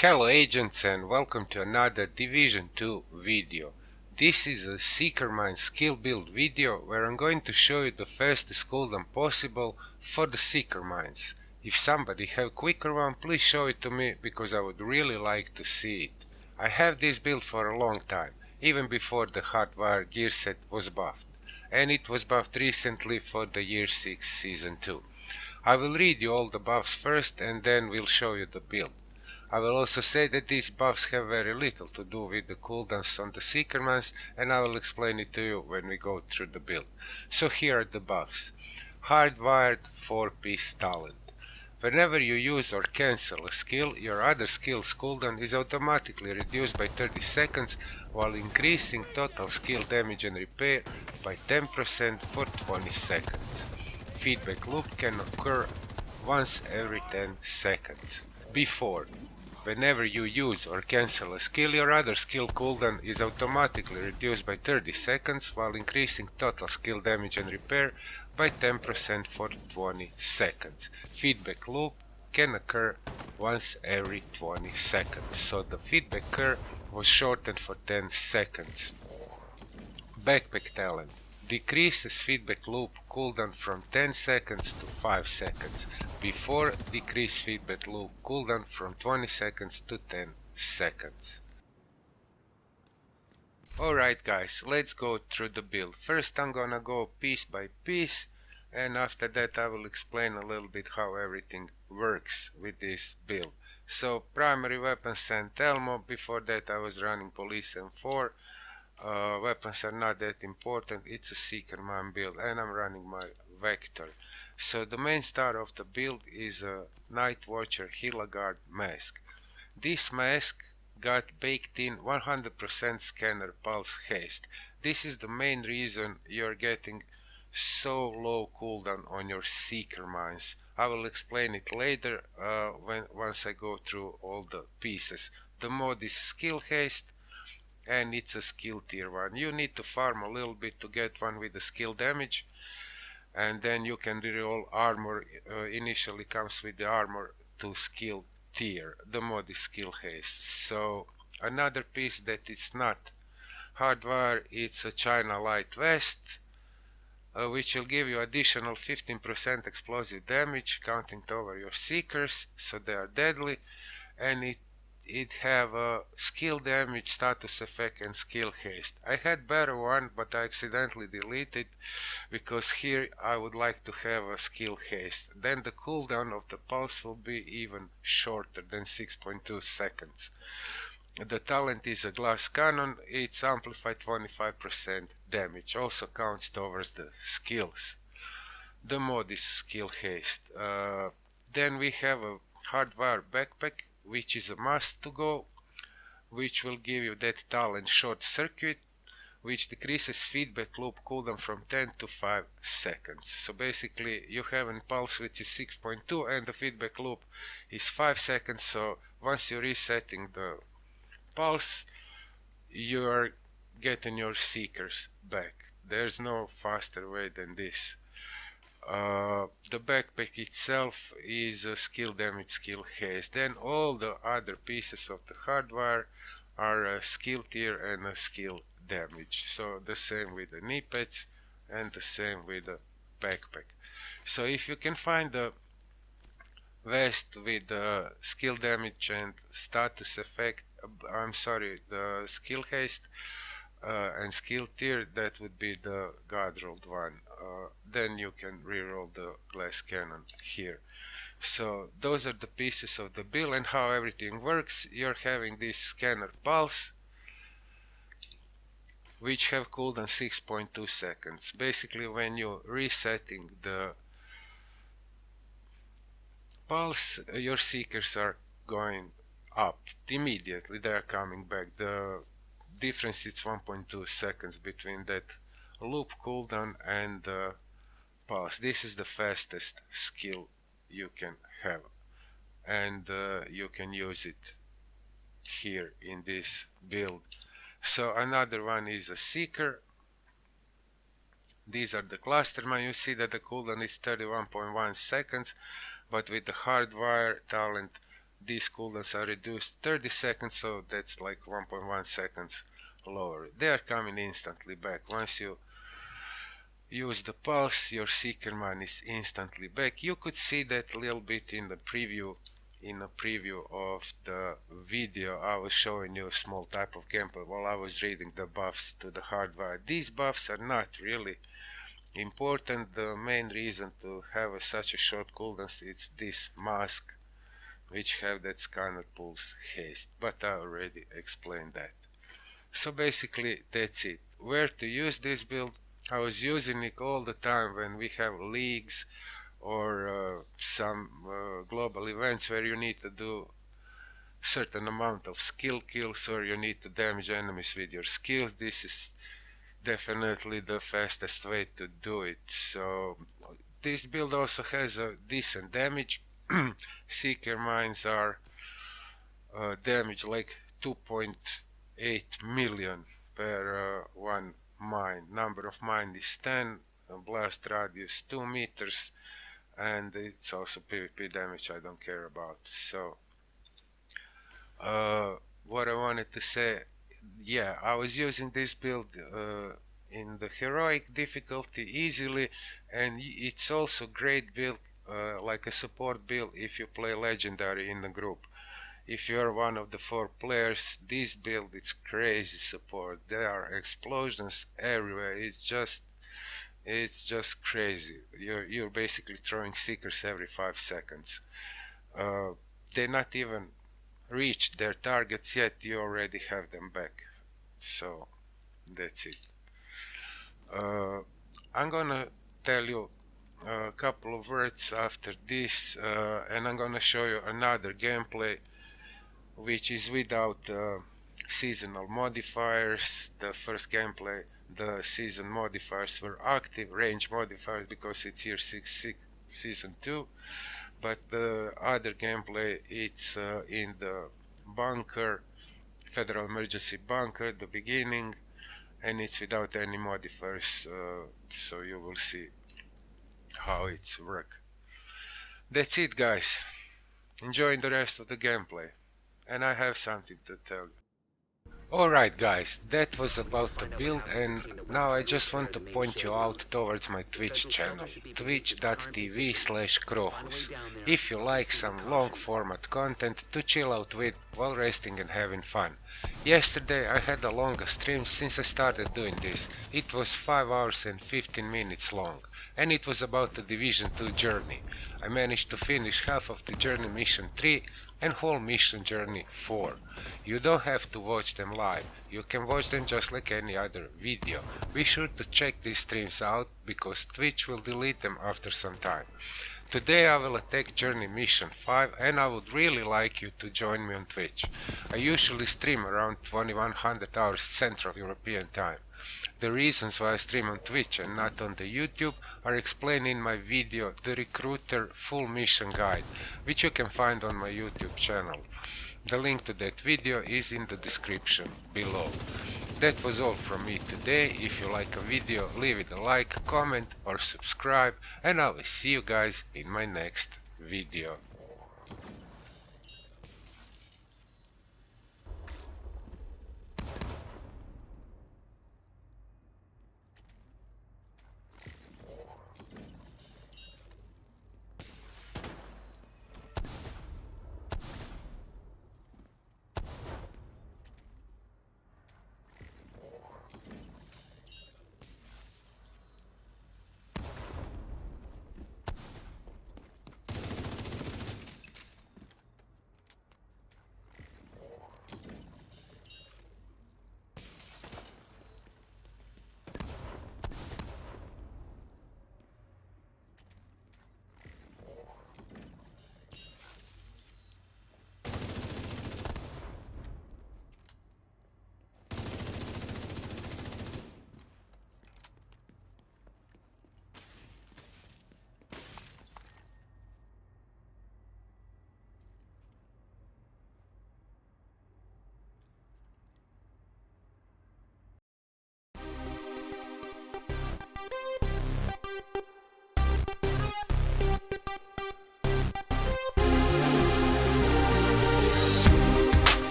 Hello agents and welcome to another Division 2 video. This is a Seeker Mine skill build video where I'm going to show you the fastest cooldown possible for the Seeker Mines. If somebody have quicker one, please show it to me because I would really like to see it. I have this build for a long time, even before the Hardwired gear set was buffed, and it was buffed recently for the Year 6 Season 2. I will read you all the buffs first and then we'll show you the build. I will also say that these buffs have very little to do with the cooldowns on the Seeker Mines, and I will explain it to you when we go through the build. So here are the buffs. Hardwired 4-piece talent. Whenever you use or cancel a skill, your other skill's cooldown is automatically reduced by 30 seconds while increasing total skill damage and repair by 10% for 20 seconds. Feedback loop can occur once every 10 seconds. Before. Whenever you use or cancel a skill, your other skill cooldown is automatically reduced by 30 seconds while increasing total skill damage and repair by 10% for 20 seconds. Feedback loop can occur once every 20 seconds, so the feedback curve was shortened for 10 seconds. Backpack talent. Decreases feedback loop cooldown from 10 seconds to 5 seconds. Before, decrease feedback loop cooldown from 20 seconds to 10 seconds. Alright guys, let's go through the build. First I'm gonna go piece by piece, and after that I will explain a little bit how everything works with this build. So primary weapons and Elmo. Before that I was running police and 4. Weapons are not that important, it's a Seeker Mine build and I'm running my Vector. So the main star of the build is a Night Watcher Hillagard mask. This mask got baked in 100% scanner pulse haste. This is the main reason you're getting so low cooldown on your Seeker Mines. I will explain it later once I go through all the pieces. The mod is skill haste, and it's a skill tier 1. You need to farm a little bit to get one with the skill damage, and then you can reroll armor. Initially comes with the armor to skill tier. The mod is skill haste. So another piece that is not hardware, it's a China Light Vest, which will give you additional 15% explosive damage counting over your seekers, so they are deadly, and it have a skill damage, status effect and skill haste. I had better one but I accidentally deleted because here I would like to have a skill haste. Then the cooldown of the pulse will be even shorter than 6.2 seconds. The talent is a glass cannon, it's amplified 25% damage, also counts towards the skills. The mod is skill haste. Then we have a hardware backpack, which is a must to go, which will give you that talent short circuit, which decreases feedback loop cooldown from 10 to 5 seconds. So basically you have an pulse which is 6.2 and the feedback loop is 5 seconds, so once you're resetting the pulse, you're getting your seekers back. There's no faster way than this. The backpack itself is a skill damage, skill haste. Then all the other pieces of the hardware are a skill tier and a skill damage. So the same with the knee pads and the same with the backpack. So if you can find the vest with the skill damage and status effect, the skill haste and skill tier, that would be the God rolled one. Then you can reroll the glass cannon here. So those are the pieces of the build and how everything works. You're having this scanner pulse, which have cooldown 6.2 seconds. Basically when you're resetting the pulse, your seekers are going up immediately, they are coming back. The difference is 1.2 seconds between that loop cooldown and the pulse. This is the fastest skill you can have, and you can use it here in this build. So another one is a seeker. These are the cluster mine. You see that the cooldown is 31.1 seconds, but with the hardwire talent these cooldowns are reduced 30 seconds, so that's like 1.1 seconds lower. They are coming instantly back. Once you use the pulse, your seeker mine is instantly back. You could see that a little bit in the preview. In a preview of the video, I was showing you a small type of gameplay while I was reading the buffs to the hardwire. These buffs are not really important. The main reason to have such a short cooldown is this mask, which have that scanner pulse haste, but I already explained that. So basically that's it. Where to use this build? I was using it all the time when we have leagues or some global events where you need to do certain amount of skill kills, or you need to damage enemies with your skills. This is definitely the fastest way to do it. So this build also has a decent damage. Seeker mines are damage like 2.8 million per one mine. Number of mine is 10, blast radius 2 meters, and it's also PvP damage I don't care about. So what I wanted to say, yeah, I was using this build in the heroic difficulty easily, and it's also great build, like a support build if you play legendary in the group. If you are one of the 4 players, this build is crazy support. There are explosions everywhere. It's just crazy. You're basically throwing seekers every 5 seconds. They not even reached their targets yet, you already have them back. So that's it. I'm gonna tell you a couple of words after this, and I'm gonna show you another gameplay which is without seasonal modifiers. The first gameplay, the season modifiers were active, range modifiers, because it's year 6 season 2, but the other gameplay, it's in the bunker, Federal Emergency Bunker, the beginning, and it's without any modifiers, so you will see how it's work. That's it, guys. Enjoy the rest of the gameplay, and I have something to tell you. Alright guys, that was about the build, and now I just want to point you out towards my Twitch channel, twitch.tv/Krohus. If you like some long format content to chill out with while resting and having fun. Yesterday I had the longest stream since I started doing this. It was 5 hours and 15 minutes long, and it was about the Division 2 journey. I managed to finish half of the journey mission 3 and whole mission journey 4. You don't have to watch them live, you can watch them just like any other video. Be sure to check these streams out, because Twitch will delete them after some time. Today I will attack journey mission 5, and I would really like you to join me on Twitch. I usually stream around 2100 hours Central European time. The reasons why I stream on Twitch and not on the YouTube are explained in my video The Recruiter Full Mission Guide, which you can find on my YouTube channel. The link to that video is in the description below. That was all from me today. If you like a video, leave it a like, comment or subscribe, and I will see you guys in my next video.